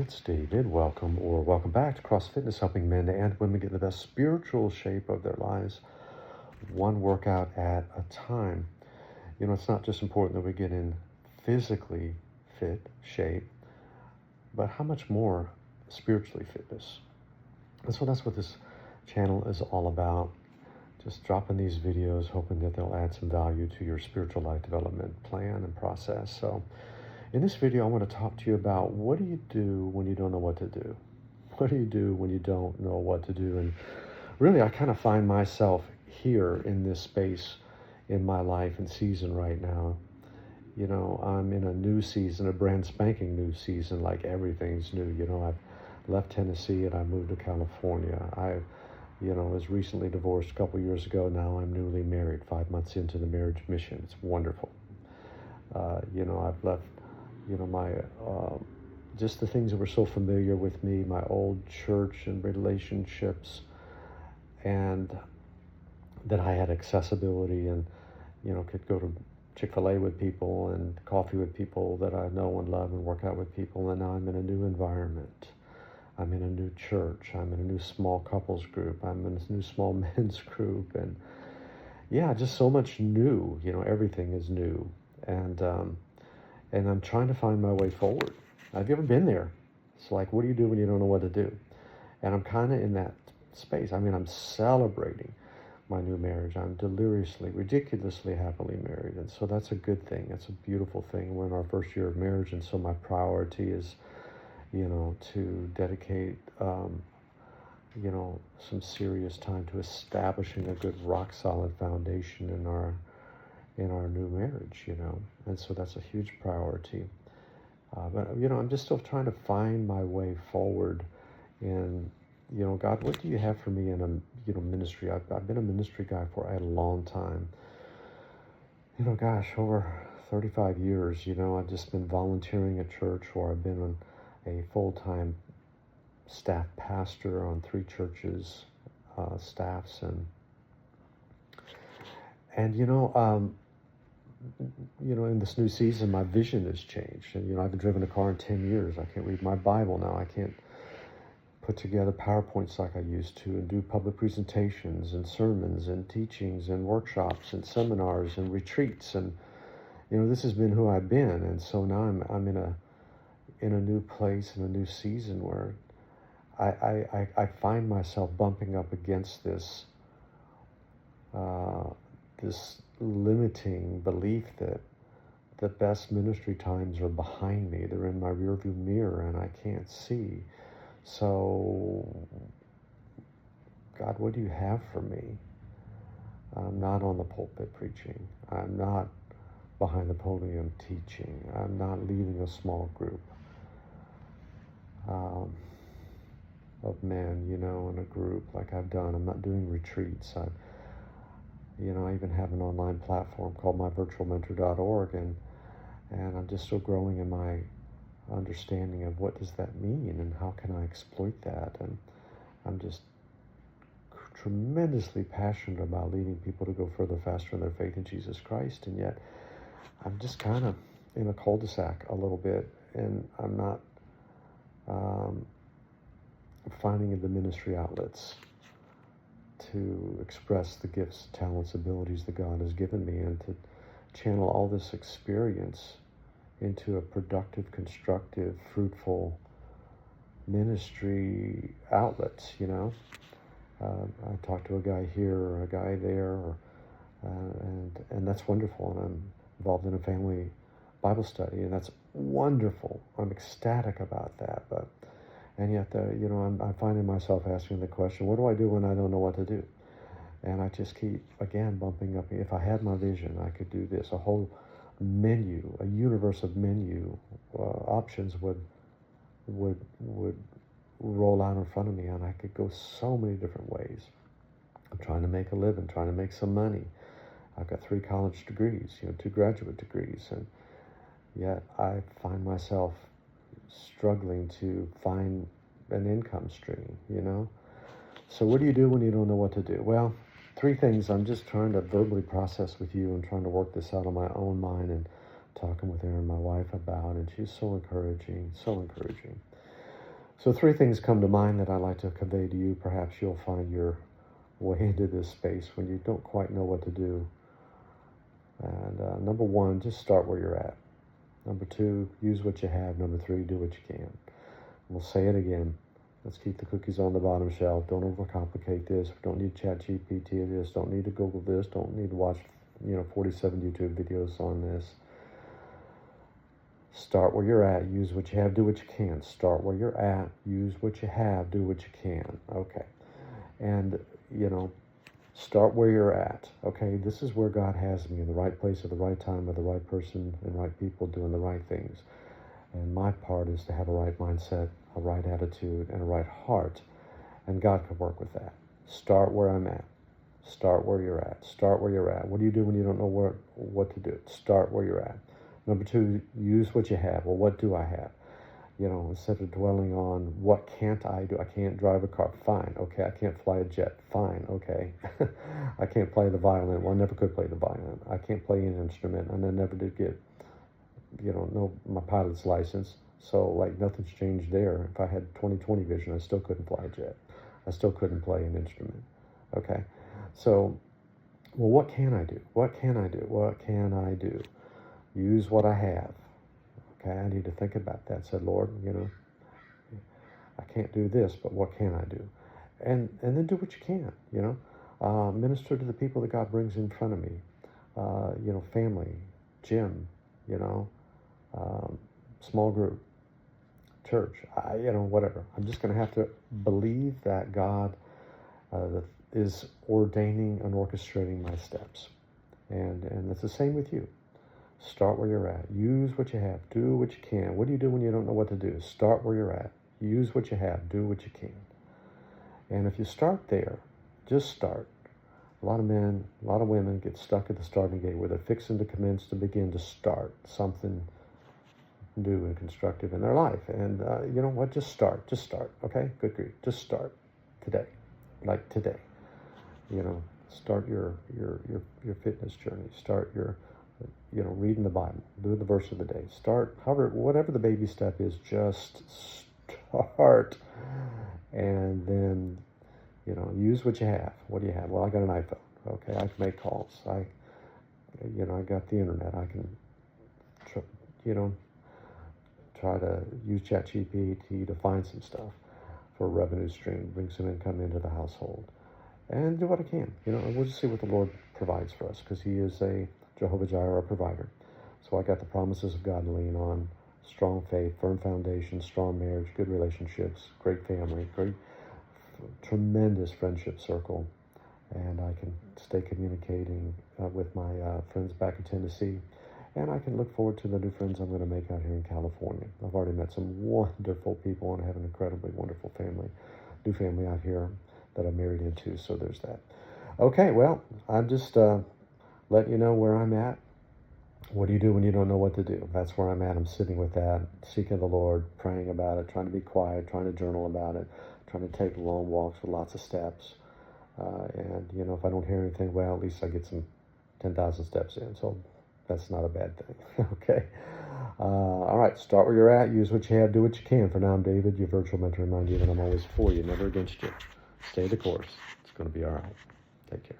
it's David. Welcome back to Cross Fitness, helping men and women get the best spiritual shape of their lives, one workout at a time. It's not just important that we get in physically fit shape, but how much more spiritually fitness. And so that's what this channel is all about. Just dropping these videos, hoping that they'll add some value to your spiritual life development plan and process. So in this video, I want to talk to you about what do you do when you don't know what to do? What do you do when you don't know what to do? And really, I kind of find myself here in this space in my life and season right now. I'm in a new season, a brand spanking new season, like everything's new. I've left Tennessee and I moved to California. I was recently divorced a couple years ago. Now I'm newly married, 5 months into the marriage mission. It's wonderful. I've left my just the things that were so familiar with me, my old church and relationships, and that I had accessibility and could go to Chick-fil-A with people and coffee with people that I know and love and work out with people. And now I'm in a new environment. I'm in a new church. I'm in a new small couples group. I'm in a new small men's group. And yeah, just so much new. Everything is new. And I'm trying to find my way forward. Have you ever been there? It's like, what do you do when you don't know what to do? And I'm kind of in that space. I'm celebrating my new marriage. I'm deliriously, ridiculously happily married. And so that's a good thing. That's a beautiful thing. We're in our first year of marriage. And so my priority is, to dedicate, some serious time to establishing a good rock solid foundation in our new marriage, and so that's a huge priority. But I'm just still trying to find my way forward in, God, what do you have for me in a ministry? I've been a ministry guy for a long time. Over 35 years, I've just been volunteering at church, or I've been a full-time staff pastor on 3 churches, staffs, and in this new season, my vision has changed. And, I haven't driven a car in 10 years. I can't read my Bible now. I can't put together PowerPoints like I used to and do public presentations and sermons and teachings and workshops and seminars and retreats. And, this has been who I've been. And so now I'm in a new place, in a new season where I find myself bumping up against this limiting belief that the best ministry times are behind me. They're in my rearview mirror and I can't see. So, God, what do you have for me? I'm not on the pulpit preaching. I'm not behind the podium teaching. I'm not leading a small group of men, in a group like I've done. I'm not doing retreats. I even have an online platform called myvirtualmentor.org, and I'm just still growing in my understanding of what does that mean and how can I exploit that. And I'm just tremendously passionate about leading people to go further, faster in their faith in Jesus Christ, and yet I'm just kind of in a cul-de-sac a little bit, and I'm not finding the ministry outlets to express the gifts, talents, abilities that God has given me, and to channel all this experience into a productive, constructive, fruitful ministry outlets. I talk to a guy here or a guy there, and that's wonderful. And I'm involved in a family Bible study, and that's wonderful. I'm ecstatic about that. And yet, I'm finding myself asking the question, what do I do when I don't know what to do? And I just keep, again, bumping up. If I had my vision, I could do this. A whole menu, a universe of menu options would roll out in front of me, and I could go so many different ways. I'm trying to make a living, trying to make some money. I've got 3 college degrees, 2 graduate degrees, and yet I find myself struggling to find an income stream, So what do you do when you don't know what to do? Well, 3 things I'm just trying to verbally process with you and trying to work this out on my own mind and talking with Erin, my wife, about, and she's so encouraging, so encouraging. So 3 things come to mind that I'd like to convey to you. Perhaps you'll find your way into this space when you don't quite know what to do. And number 1, just start where you're at. Number 2, use what you have. Number 3, do what you can. We'll say it again. Let's keep the cookies on the bottom shelf. Don't overcomplicate this. We don't need ChatGPT this. Don't need to Google this. Don't need to watch 47 YouTube videos on this. Start where you're at. Use what you have. Do what you can. Start where you're at. Use what you have. Do what you can. Okay. And, start where you're at. Okay. This is where God has me, in the right place at the right time with the right person and right people doing the right things. And my part is to have a right mindset, a right attitude, and a right heart. And God can work with that. Start where I'm at. Start where you're at. Start where you're at. What do you do when you don't know what to do? Start where you're at. Number 2, use what you have. Well, what do I have? Instead of dwelling on what can't I do? I can't drive a car. Fine. Okay. I can't fly a jet. Fine. Okay. I can't play the violin. Well, I never could play the violin. I can't play an instrument, and I never did get my pilot's license. So nothing's changed there. If I had 20/20 vision, I still couldn't fly a jet. I still couldn't play an instrument. Okay. So, well, what can I do? What can I do? What can I do? Use what I have. Okay. I need to think about that. Said, Lord, I can't do this, but what can I do? And then do what you can, minister to the people that God brings in front of me. Family, gym, small group, church, whatever. I'm just going to have to believe that God is ordaining and orchestrating my steps. And it's the same with you. Start where you're at. Use what you have. Do what you can. What do you do when you don't know what to do? Start where you're at. Use what you have. Do what you can. And if you start there, just start. A lot of men, a lot of women get stuck at the starting gate where they're fixing to commence to begin to start something new and constructive in their life. And you know what? Just start. Just start. Okay? Good grief. Just start today. Like today. Start your fitness journey. Start your reading the Bible. Do the verse of the day. Start, whatever the baby step is, just start. And then, use what you have. What do you have? Well, I got an iPhone. Okay, I can make calls. I got the internet. I can, try to use ChatGPT to find some stuff for a revenue stream, bring some income into the household, and do what I can. And we'll just see what the Lord provides for us, because He is a Jehovah Jireh, our provider. So I got the promises of God to lean on, strong faith, firm foundation, strong marriage, good relationships, great family, tremendous friendship circle, and I can stay communicating with my friends back in Tennessee, and I can look forward to the new friends I'm going to make out here in California. I've already met some wonderful people, and I have an incredibly wonderful new family out here that I'm married into, so there's that. Okay, well, I'm just letting you know where I'm at. What do you do when you don't know what to do? That's where I'm at. I'm sitting with that, seeking the Lord, praying about it, trying to be quiet, trying to journal about it, trying to take long walks with lots of steps. And, if I don't hear anything, well, at least I get some 10,000 steps in. So that's not a bad thing. Okay. All right. Start where you're at. Use what you have. Do what you can. For now, I'm David, your virtual mentor. Remind you that I'm always for you, never against you. Stay the course. It's going to be all right. Take care.